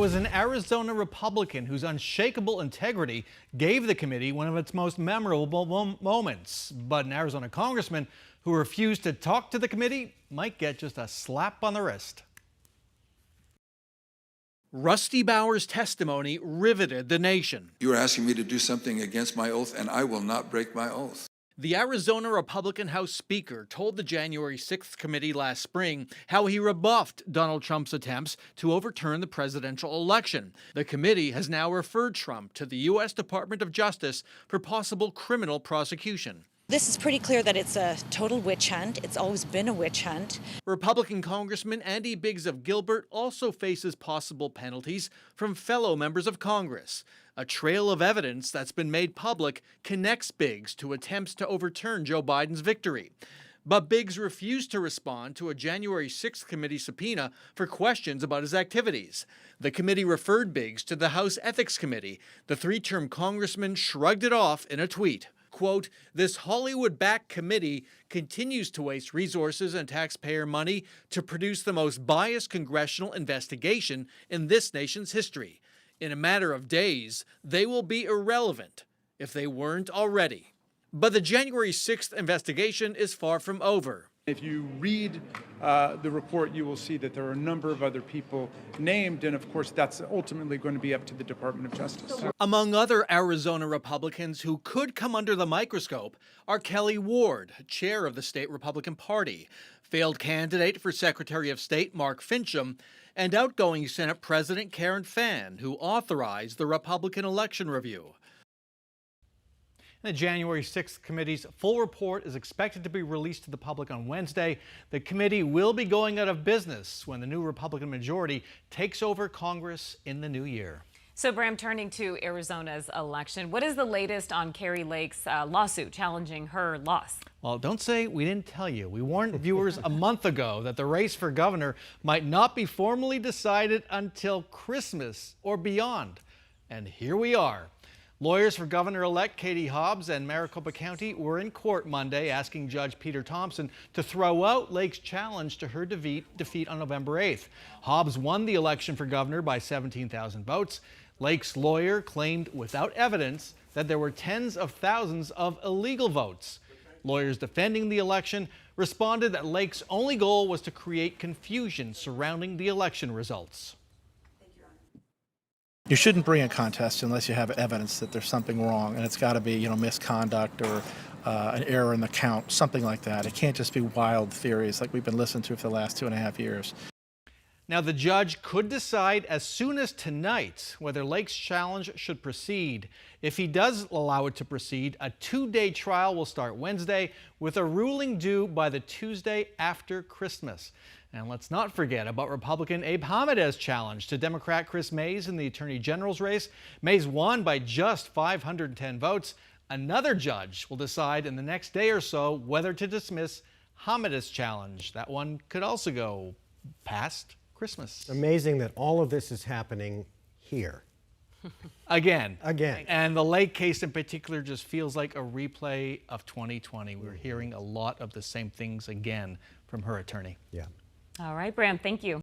was an Arizona Republican whose unshakable integrity gave the committee one of its most memorable moments. But an Arizona congressman who refused to talk to the committee might get just a slap on the wrist. Rusty Bauer's testimony riveted the nation. You are asking me to do something against my oath, and I will not break my oath. The Arizona Republican House Speaker told the January 6th committee last spring how he rebuffed Donald Trump's attempts to overturn the presidential election. The committee has now referred Trump to the U.S. Department of Justice for possible criminal prosecution. This is pretty clear that it's a total witch hunt. It's always been a witch hunt. Republican Congressman Andy Biggs of Gilbert also faces possible penalties from fellow members of Congress. A trail of evidence that's been made public connects Biggs to attempts to overturn Joe Biden's victory. But Biggs refused to respond to a January 6th committee subpoena for questions about his activities. The committee referred Biggs to the House Ethics Committee. The three-term congressman shrugged it off in a tweet. Quote, "This Hollywood-backed committee continues to waste resources and taxpayer money to produce the most biased congressional investigation in this nation's history. In a matter of days, they will be irrelevant, if they weren't already." But the January 6th investigation is far from over. If you read the report, you will see that there are a number of other people named, and of course that's ultimately going to be up to the Department of Justice. Among other Arizona Republicans who could come under the microscope are Kelly Ward, chair of the state Republican Party, failed candidate for Secretary of State Mark Finchem, and outgoing Senate President Karen Fann, who authorized the Republican election review. The January 6th committee's full report is expected to be released to the public on Wednesday. The committee will be going out of business when the new Republican majority takes over Congress in the new year. So, Bram, turning to Arizona's election, what is the latest on Kari Lake's lawsuit challenging her loss? Well, don't say we didn't tell you. We warned viewers a month ago that the race for governor might not be formally decided until Christmas or beyond. And here we are. Lawyers for Governor-elect Katie Hobbs and Maricopa County were in court Monday asking Judge Peter Thompson to throw out Lake's challenge to her defeat on November 8th. Hobbs won the election for governor by 17,000 votes. Lake's lawyer claimed without evidence that there were tens of thousands of illegal votes. Lawyers defending the election responded that Lake's only goal was to create confusion surrounding the election results. You shouldn't bring a contest unless you have evidence that there's something wrong, and it's got to be, misconduct or an error in the count, something like that. It can't just be wild theories like we've been listening to for the last 2.5 years. Now, the judge could decide as soon as tonight whether Lake's challenge should proceed. If he does allow it to proceed, a 2-day trial will start Wednesday with a ruling due by the Tuesday after Christmas. And let's not forget about Republican Abe Hamed's challenge to Democrat Chris Mays in the Attorney General's race. Mays won by just 510 votes. Another judge will decide in the next day or so whether to dismiss Hamed's challenge. That one could also go past Christmas. Amazing that all of this is happening here. Again. Again. And the Lake case in particular just feels like a replay of 2020. We're hearing a lot of the same things again from her attorney. Yeah. All right, Bram, thank you.